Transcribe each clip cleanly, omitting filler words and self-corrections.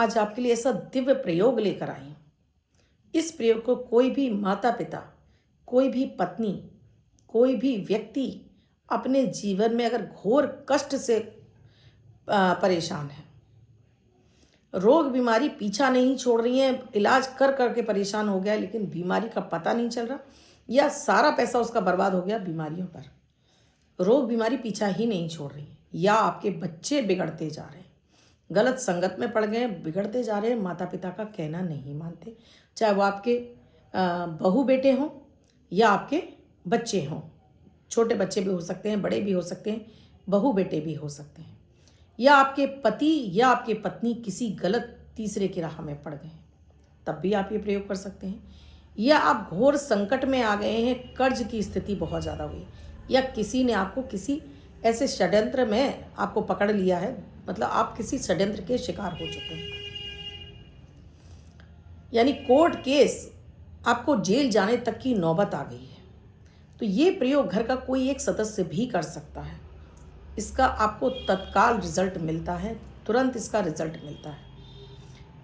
आज आपके लिए ऐसा दिव्य प्रयोग लेकर आई हूँ। इस प्रयोग को कोई भी माता पिता, कोई भी पत्नी, कोई भी व्यक्ति अपने जीवन में अगर घोर कष्ट से परेशान है, रोग बीमारी पीछा नहीं छोड़ रही है, इलाज कर कर के परेशान हो गया लेकिन बीमारी का पता नहीं चल रहा, या सारा पैसा उसका बर्बाद हो गया बीमारियों पर, रोग बीमारी पीछा ही नहीं छोड़ रही, या आपके बच्चे बिगड़ते जा रहे हैं, गलत संगत में पड़ गए, बिगड़ते जा रहे हैं, माता पिता का कहना नहीं मानते, चाहे वो आपके बहू बेटे हों या आपके बच्चे हों, छोटे बच्चे भी हो सकते हैं, बड़े भी हो सकते हैं, बहू बेटे भी हो सकते हैं, या आपके पति या आपके पत्नी किसी गलत तीसरे की राह में पड़ गए हैं, तब भी आप ये प्रयोग कर सकते हैं। या आप घोर संकट में आ गए हैं, कर्ज की स्थिति बहुत ज़्यादा हुई, या किसी ने आपको किसी ऐसे षड्यंत्र में आपको पकड़ लिया है, मतलब आप किसी षड्यंत्र के शिकार हो चुके हैं, यानी कोर्ट केस, आपको जेल जाने तक की नौबत आ गई है, तो ये प्रयोग घर का कोई एक सदस्य भी कर सकता है। इसका आपको तत्काल रिजल्ट मिलता है, तुरंत इसका रिजल्ट मिलता है।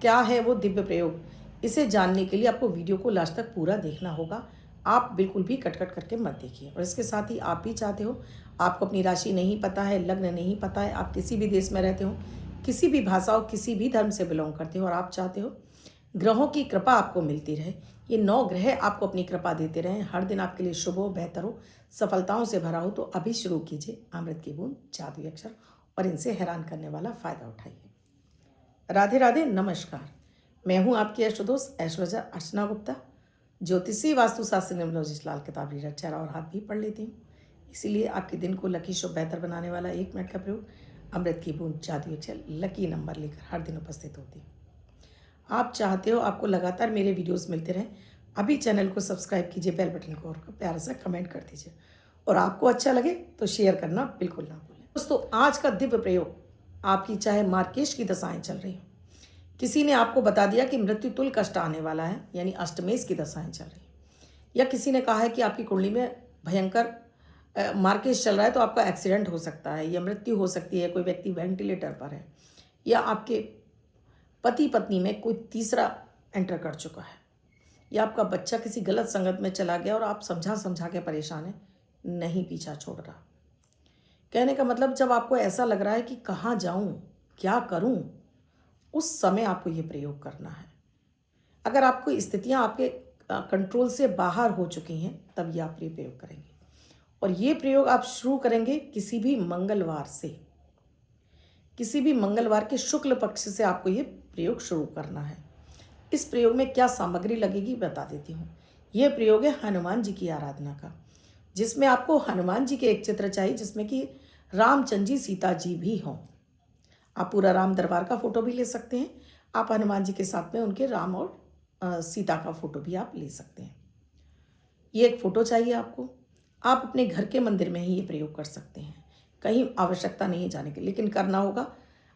क्या है वो दिव्य प्रयोग, इसे जानने के लिए आपको वीडियो को लास्ट तक पूरा देखना होगा। आप बिल्कुल भी कट करके मत देखिए। और इसके साथ ही आप भी चाहते हो, आपको अपनी राशि नहीं पता है, लग्न नहीं पता है, आप किसी भी देश में रहते हो, किसी भी भाषा हो, किसी भी धर्म से बिलोंग करते हो, और आप चाहते हो ग्रहों की कृपा आपको मिलती रहे, ये 9 ग्रह आपको अपनी कृपा देते रहें, हर दिन आपके लिए शुभ हो, बेहतर हो, सफलताओं से भरा हो, तो अभी शुरू कीजिए अमृत की बूंद जादुई अक्षर और इनसे हैरान करने वाला फ़ायदा उठाइए। राधे राधे, नमस्कार। मैं हूँ आपकी अष्टदोष ऐश्वर्या अर्चना गुप्ता, ज्योतिषी वास्तुशास्त्र न्यूमरोलॉजिस्ट, लाल किताब रीडर, चेहरा और हाथ भी पढ़ लेती हूँ। इसीलिए आपके दिन को लकी शुभ बेहतर बनाने वाला 1 मिनट का प्रयोग अमृत की बूंद जादुई अक्षर लकी नंबर लेकर हर दिन उपस्थित होती हूँ। आप चाहते हो आपको लगातार मेरे वीडियोस मिलते रहें, अभी चैनल को सब्सक्राइब कीजिए, बेल बटन को और प्यारा सा कमेंट कर दीजिए, और आपको अच्छा लगे तो शेयर करना बिल्कुल ना भूलें। दोस्तों, आज का दिव्य प्रयोग, आपकी चाहे मार्केश की दशाएं चल रही हो, किसी ने आपको बता दिया कि मृत्यु तुल्य कष्ट आने वाला है, यानी अष्टमेश की दशाएं चल रही, या किसी ने कहा है कि आपकी कुंडली में भयंकर मार्केश चल रहा है, तो आपका एक्सीडेंट हो सकता है या मृत्यु हो सकती है, कोई व्यक्ति वेंटिलेटर पर है, या आपके पति पत्नी में कोई तीसरा एंटर कर चुका है, या आपका बच्चा किसी गलत संगत में चला गया और आप समझा के परेशान हैं, नहीं पीछा छोड़ रहा। कहने का मतलब, जब आपको ऐसा लग रहा है कि कहाँ जाऊं, क्या करूं, उस समय आपको ये प्रयोग करना है। अगर आपको स्थितियां आपके कंट्रोल से बाहर हो चुकी हैं, तब ये आप ये प्रयोग करेंगे। और ये प्रयोग आप शुरू करेंगे किसी भी मंगलवार से, किसी भी मंगलवार के शुक्ल पक्ष से आपको ये प्रयोग शुरू करना है। इस प्रयोग में क्या सामग्री लगेगी बता देती हूँ। यह प्रयोग है हनुमान जी की आराधना का, जिसमें आपको हनुमान जी के एक चित्र चाहिए, जिसमें कि रामचंद्र जी, सीता जी भी हों। आप पूरा राम दरबार का फोटो भी ले सकते हैं, आप हनुमान जी के साथ में उनके राम और सीता का फोटो भी आप ले सकते हैं। ये एक फ़ोटो चाहिए आपको। आप अपने घर के मंदिर में ही ये प्रयोग कर सकते हैं, कहीं आवश्यकता नहीं है जाने की, लेकिन करना होगा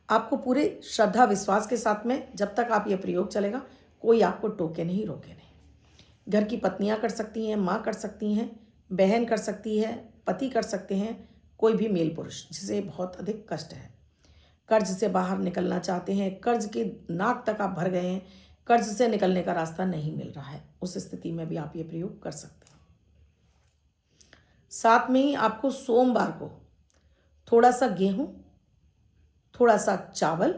आपको पूरे श्रद्धा विश्वास के साथ में। जब तक आप ये प्रयोग चलेगा, कोई आपको टोके नहीं, रोके नहीं। घर की पत्नियां कर सकती हैं, माँ कर सकती हैं, बहन कर सकती है, पति कर सकते हैं, कोई भी मेल पुरुष जिसे बहुत अधिक कष्ट है, कर्ज से बाहर निकलना चाहते हैं, कर्ज के नाक तक आप भर गए हैं, कर्ज से निकलने का रास्ता नहीं मिल रहा है, उस स्थिति में भी आप ये प्रयोग कर सकते हैं। साथ में ही आपको सोमवार को थोड़ा सा गेहूं, थोड़ा सा चावल,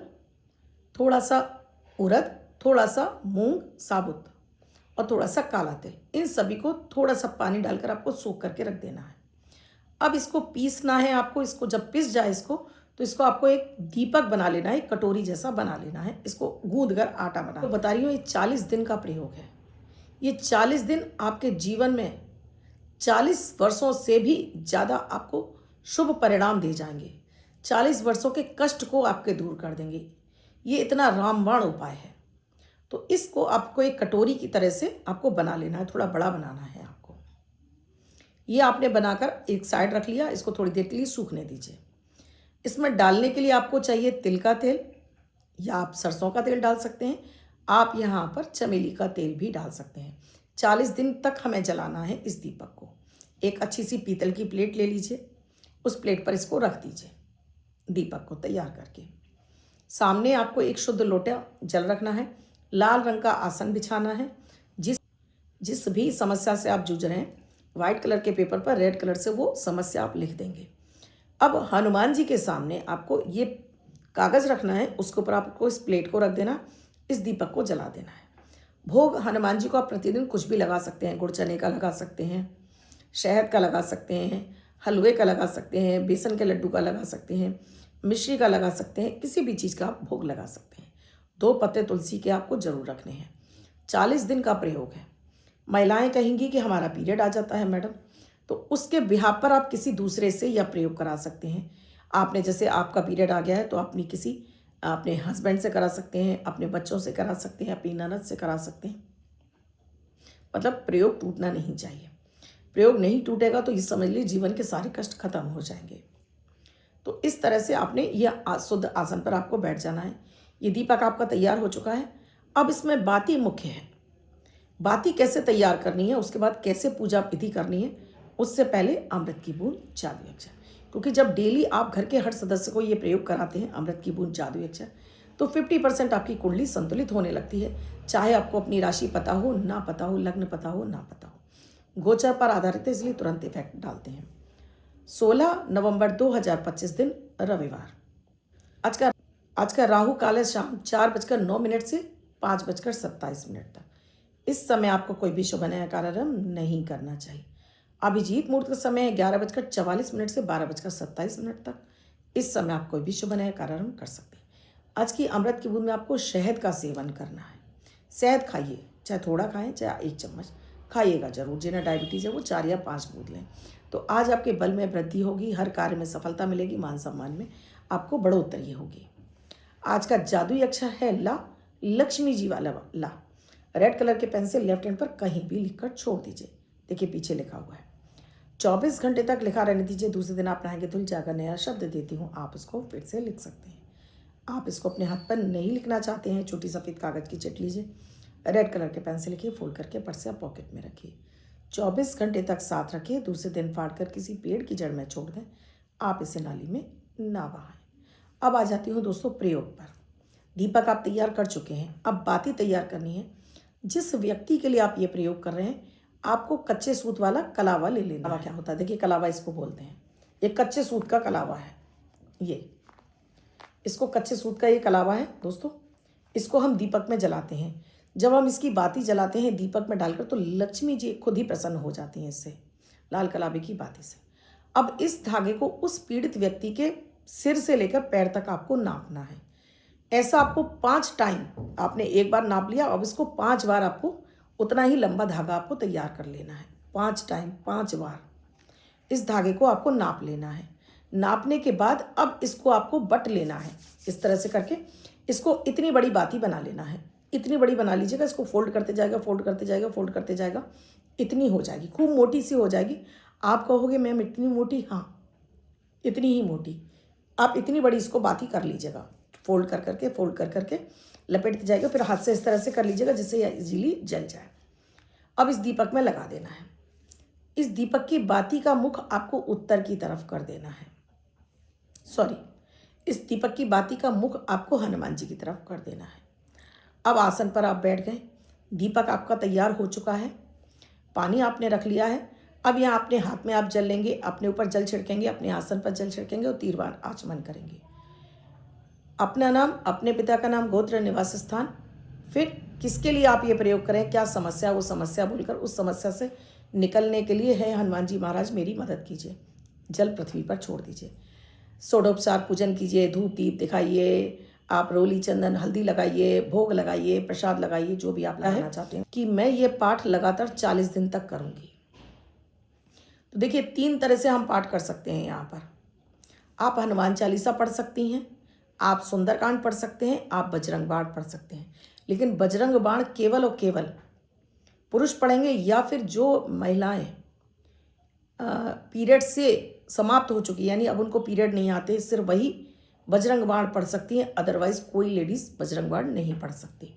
थोड़ा सा उड़द, थोड़ा सा मूंग साबुत और थोड़ा सा काला तिल, इन सभी को थोड़ा सा पानी डालकर आपको सोख करके रख देना है। अब इसको पीसना है आपको। इसको जब पिस जाए तो इसको आपको एक दीपक बना लेना है, एक कटोरी जैसा बना लेना है, इसको गूंद कर आटा बना। तो बता रही हूँ, ये 40 दिन का प्रयोग है। ये 40 दिन आपके जीवन में 40 वर्षों से भी ज़्यादा आपको शुभ परिणाम दे जाएंगे, 40 वर्षों के कष्ट को आपके दूर कर देंगे। ये इतना रामबाण उपाय है। तो इसको आपको एक कटोरी की तरह से आपको बना लेना है, थोड़ा बड़ा बनाना है आपको। ये आपने बनाकर एक साइड रख लिया, इसको थोड़ी देर के लिए सूखने दीजिए। इसमें डालने के लिए आपको चाहिए तिल का तेल, या आप सरसों का तेल डाल सकते हैं, आप यहाँ पर चमेली का तेल भी डाल सकते हैं। 40 दिन तक हमें जलाना है इस दीपक को। एक अच्छी सी पीतल की प्लेट ले लीजिए, उस प्लेट पर इसको रख दीजिए, दीपक को तैयार करके। सामने आपको एक शुद्ध लोटा जल रखना है, लाल रंग का आसन बिछाना है। जिस भी समस्या से आप जूझ रहे हैं, व्हाइट कलर के पेपर पर रेड कलर से वो समस्या आप लिख देंगे। अब हनुमान जी के सामने आपको ये कागज़ रखना है, उसके ऊपर आपको इस प्लेट को रख देना, इस दीपक को जला देना है। भोग हनुमान जी को आप प्रतिदिन कुछ भी लगा सकते हैं, गुड़ चने का लगा सकते हैं, शहद का लगा सकते हैं, हलवे का लगा सकते हैं, बेसन के लड्डू का लगा सकते हैं, मिश्री का लगा सकते हैं, किसी भी चीज़ का आप भोग लगा सकते हैं। 2 पत्ते तुलसी के आपको जरूर रखने हैं। 40 दिन का प्रयोग है। महिलाएं कहेंगी कि हमारा पीरियड आ जाता है मैडम, तो उसके बिहाफ पर आप किसी दूसरे से यह प्रयोग करा सकते हैं। आपने जैसे आपका पीरियड आ गया है तो अपने हस्बैंड से करा सकते हैं, अपने बच्चों से करा सकते हैं, अपनी ननद से करा सकते हैं। मतलब प्रयोग टूटना नहीं चाहिए। प्रयोग नहीं टूटेगा तो ये समझ लीजिए जीवन के सारे कष्ट खत्म हो जाएंगे। तो इस तरह से आपने यह शुद्ध आसन पर आपको बैठ जाना है। ये दीपक आपका तैयार हो चुका है। अब इसमें बाती मुख्य है। बाती कैसे तैयार करनी है, उसके बाद कैसे पूजा विधि करनी है, उससे पहले अमृत की बूंद जादू यक्षर, क्योंकि जब डेली आप घर के हर सदस्य को ये प्रयोग कराते हैं अमृत की बूंद जादू यक्षर, तो 50% आपकी कुंडली संतुलित होने लगती है। चाहे आपको अपनी राशि पता हो ना पता हो, लग्न पता हो ना पता हो, गोचर पर आधारित है, इसलिए तुरंत इफेक्ट डालते हैं। 16 नवंबर 2025 दिन रविवार। आज का राहु काल है शाम 4:09 से 5:27 तक। इस समय आपको कोई भी शुभ नया कार्यक्रम नहीं करना चाहिए। अभिजीत मुहूर्त का समय है 11:44 से 12:27 तक। इस समय आप कोई भी शुभ नया कार्यक्रम कर सकते हैं। आज की अमृत की बूंद में आपको शहद का सेवन करना है। शहद खाइए, चाहे थोड़ा खाएं चाहे 1 चम्मच खाइएगा जरूर। जिन्हें डायबिटीज़ है वो 4 या 5 बूंद लें। तो आज आपके बल में वृद्धि होगी, हर कार्य में सफलता मिलेगी, मान सम्मान में आपको बढ़ोतरी होगी। आज का जादू अक्षर है ला, लक्ष्मी जी वाला ला। रेड कलर के पेन से लेफ्ट हैंड पर कहीं भी लिखकर छोड़ दीजिए। देखिए पीछे लिखा हुआ है। 24 घंटे तक लिखा रहने दीजिए। दूसरे दिन आप नहाएंगे धुल जाकर नया शब्द देती हूँ, आप उसको फिर से लिख सकते हैं। आप इसको अपने हाथ पर नहीं लिखना चाहते हैं, छोटी सफ़ेद कागज़ की चिट लीजिए, रेड कलर के पेन से लिखिए, फोल्ड करके पर्स या पॉकेट में रखिए। 24 घंटे तक साथ रखिए। दूसरे दिन फाड़ कर किसी पेड़ की जड़ में छोड़ दें। आप इसे नाली में ना बहाएं। अब आ जाती हूँ दोस्तों प्रयोग पर। दीपक आप तैयार कर चुके हैं, अब बाती तैयार करनी है। जिस व्यक्ति के लिए आप ये प्रयोग कर रहे हैं, आपको कच्चे सूत वाला कलावा ले लेना है। क्या होता है देखिए, कलावा इसको बोलते हैं। ये कच्चे सूत का कलावा है। इसको कच्चे सूत का ये कलावा है दोस्तों। इसको हम दीपक में जलाते हैं। जब हम इसकी बाती जलाते हैं दीपक में डालकर, तो लक्ष्मी जी खुद ही प्रसन्न हो जाती हैं इससे, लाल कलावे की बाती से। अब इस धागे को उस पीड़ित व्यक्ति के सिर से लेकर पैर तक आपको नापना है। ऐसा आपको 5 टाइम, आपने एक बार नाप लिया, अब इसको 5 बार आपको उतना ही लंबा धागा आपको तैयार कर लेना है। 5 टाइम 5 बार इस धागे को आपको नाप लेना है। नापने के बाद अब इसको आपको बट लेना है। इस तरह से करके इसको इतनी बड़ी बाती बना लेना है। इतनी बड़ी बना लीजिएगा। इसको फोल्ड करते जाएगा, फोल्ड करते जाएगा, फोल्ड करते जाएगा, इतनी हो जाएगी, खूब मोटी सी हो जाएगी। आप कहोगे मैम इतनी मोटी? हाँ, इतनी ही मोटी। आप इतनी बड़ी इसको बाती कर लीजिएगा। फोल्ड कर करके लपेटते जाएगा। फिर हाथ से इस तरह से कर लीजिएगा जिससे यह इजीली जल जाए। अब इस दीपक में लगा देना है। इस दीपक की बाती का मुख आपको उत्तर की तरफ कर देना है। इस दीपक की बाती का मुख आपको हनुमान जी की तरफ कर देना है। अब आसन पर आप बैठ गए। दीपक आपका तैयार हो चुका है। पानी आपने रख लिया है। अब यहाँ अपने हाथ में आप जल लेंगे, अपने ऊपर जल छिड़केंगे, अपने आसन पर जल छिड़केंगे और तीरबान आचमन करेंगे। अपना नाम, अपने पिता का नाम, गोत्र, निवास स्थान, फिर किसके लिए आप ये प्रयोग करें, क्या समस्या, वो समस्या बोलकर उस समस्या से निकलने के लिए है हनुमान जी महाराज मेरी मदद कीजिए। जल पृथ्वी पर छोड़ दीजिए। षोडोपचार पूजन कीजिए, धूप दीप दिखाइए, आप रोली चंदन हल्दी लगाइए, भोग लगाइए, प्रसाद लगाइए, जो भी आप लगाना चाहते हैं। कि मैं ये पाठ लगातार 40 दिन तक करूँगी। तो देखिए 3 तरह से हम पाठ कर सकते हैं। यहाँ पर आप हनुमान चालीसा पढ़ सकती हैं, आप सुंदरकांड पढ़ सकते हैं, आप बजरंग बाण पढ़ सकते हैं। लेकिन बजरंग बाण केवल और केवल पुरुष पढ़ेंगे, या फिर जो महिलाएं पीरियड से समाप्त हो चुकी, यानी अब उनको पीरियड नहीं आते, सिर्फ वही बजरंग बाण पढ़ सकती हैं। अदरवाइज कोई लेडीज़ बजरंग बाण नहीं पढ़ सकती।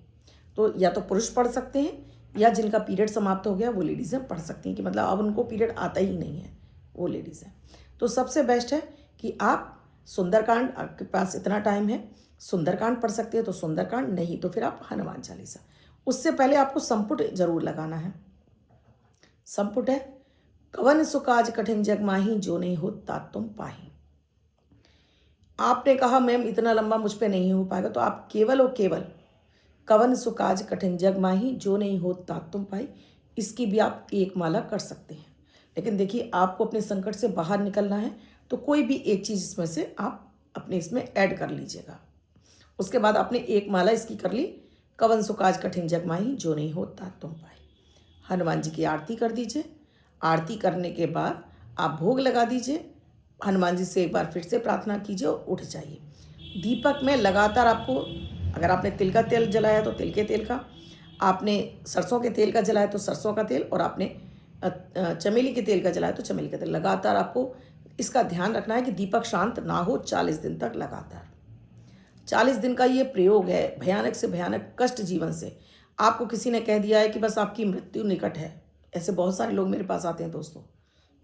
तो या तो पुरुष पढ़ सकते हैं, या जिनका पीरियड समाप्त हो गया वो लेडीज़ें पढ़ सकती हैं, कि मतलब अब उनको पीरियड आता ही नहीं है, वो लेडीज़ हैं। तो सबसे बेस्ट है कि आप सुंदरकांड, आपके पास इतना टाइम है, सुंदरकांड पढ़ सकते हैं तो सुंदरकांड, नहीं तो फिर आप हनुमान चालीसा। उससे पहले आपको संपुट जरूर लगाना है। संपुट है, कवन सुकाज कठिन जग माही, जो नहीं हो तात तुम पाही। आपने कहा मैम इतना लंबा मुझ पे नहीं हो पाएगा, तो आप केवल और केवल कवन सुकाज कठिन जग माही, जो नहीं हो तात तुम पाही, इसकी भी आप एक माला कर सकते हैं। लेकिन देखिए, आपको अपने संकट से बाहर निकलना है, तो कोई भी एक चीज़ इसमें से आप अपने इसमें ऐड कर लीजिएगा। उसके बाद आपने एक माला इसकी कर ली, कवन सुकाज कठिन जग माही, जो नहीं हो तात तुम पाही। हनुमान जी की आरती कर दीजिए। आरती करने के बाद आप भोग लगा दीजिए। हनुमान जी से एक बार फिर से प्रार्थना कीजिए और उठ जाइए। दीपक में लगातार आपको, अगर आपने तिल का तेल जलाया तो तिल के तेल का, आपने सरसों के तेल का जलाया तो सरसों का तेल, और आपने चमेली के तेल का जलाया तो चमेली का तेल, लगातार आपको इसका ध्यान रखना है कि दीपक शांत ना हो 40 दिन तक लगातार। 40 दिन का ये प्रयोग है। भयानक से भयानक कष्ट जीवन से आपको किसी ने कह दिया है कि बस आपकी मृत्यु निकट है, ऐसे बहुत सारे लोग मेरे पास आते हैं दोस्तों,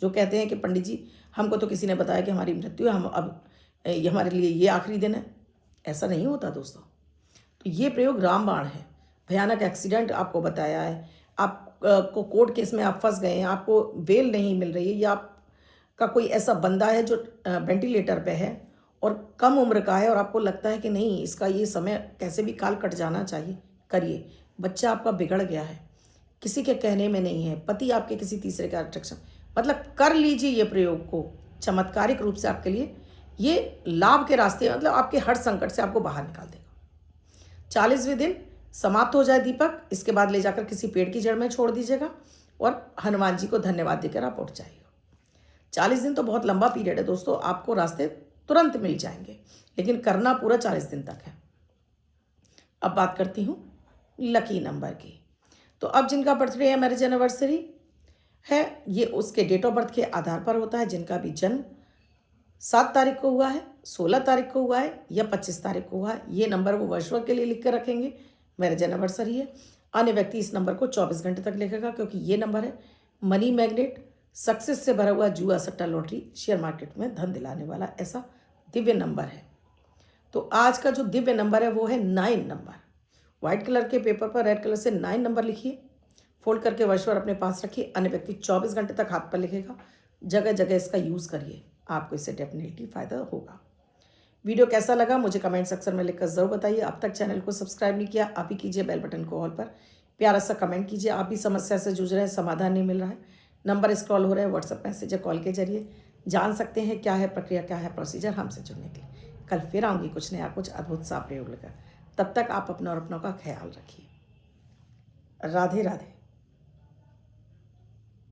जो कहते हैं कि पंडित जी हमको तो किसी ने बताया कि हमारी मृत्यु है, हम अब ये हमारे लिए ये आखिरी दिन है। ऐसा नहीं होता दोस्तों। तो ये प्रयोग रामबाण है। भयानक एक्सीडेंट आपको बताया है, आपको कोर्ट केस में आप फंस गए हैं, आपको बेल नहीं मिल रही है, या आपका कोई ऐसा बंदा है जो वेंटिलेटर पे है और कम उम्र का है, और आपको लगता है कि नहीं इसका ये समय कैसे भी काल कट जाना चाहिए, करिए। बच्चा आपका बिगड़ गया है, किसी के कहने में नहीं है, पति आपके किसी तीसरे का अट्रैक्शन, मतलब कर लीजिए ये प्रयोग को, चमत्कारिक रूप से आपके लिए ये लाभ के रास्ते, मतलब आपके हर संकट से आपको बाहर निकाल देगा। 40वें दिन समाप्त हो जाए दीपक, इसके बाद ले जाकर किसी पेड़ की जड़ में छोड़ दीजिएगा और हनुमान जी को धन्यवाद देकर आप उठ जाइएगा। 40 दिन तो बहुत लंबा पीरियड है दोस्तों, आपको रास्ते तुरंत मिल जाएंगे, लेकिन करना पूरा 40 दिन तक है। अब बात करती हूँ लकी नंबर की। तो अब जिनका बर्थडे है, मैरिज एनिवर्सरी है, ये उसके डेट ऑफ बर्थ के आधार पर होता है। जिनका भी जन्म 7 तारीख को हुआ है, 16 तारीख को हुआ है या 25 तारीख को हुआ है, ये नंबर वो वर्षभर के लिए लिख कर रखेंगे, मैरिज एनिवर्सरी है। अन्य व्यक्ति इस नंबर को 24 घंटे तक लिखेगा, क्योंकि ये नंबर है मनी मैग्नेट, सक्सेस से भरा हुआ, जुआ सट्टा लॉटरी शेयर मार्केट में धन दिलाने वाला ऐसा दिव्य नंबर है। तो आज का जो दिव्य नंबर है वो है 9 नंबर। व्हाइट कलर के पेपर पर रेड कलर से 9 नंबर लिखिए, फोल्ड करके वर्षभर अपने पास रखिए। अन्य व्यक्ति 24 घंटे तक हाथ पर लिखेगा। जगह जगह इसका यूज़ करिए, आपको इससे डेफिनेटली फ़ायदा होगा। वीडियो कैसा लगा मुझे कमेंट सेक्शन में लिखकर ज़रूर बताइए। अब तक चैनल को सब्सक्राइब नहीं किया, अभी कीजिए, बेल बटन को ऑल पर प्यारा सा कमेंट कीजिए। आप भी समस्या से जूझ रहे हैं, समाधान नहीं मिल रहा है, नंबर स्क्रॉल हो रहे हैं, व्हाट्सएप मैसेज या कॉल के जरिए जान सकते हैं क्या है प्रक्रिया, क्या है प्रोसीजर हमसे जुड़ने के लिए। कल फिर आऊँगी कुछ नया, कुछ अद्भुत सा प्रयोग लेकर। तब तक आप अपना और अपनों का ख्याल रखिए। राधे राधे।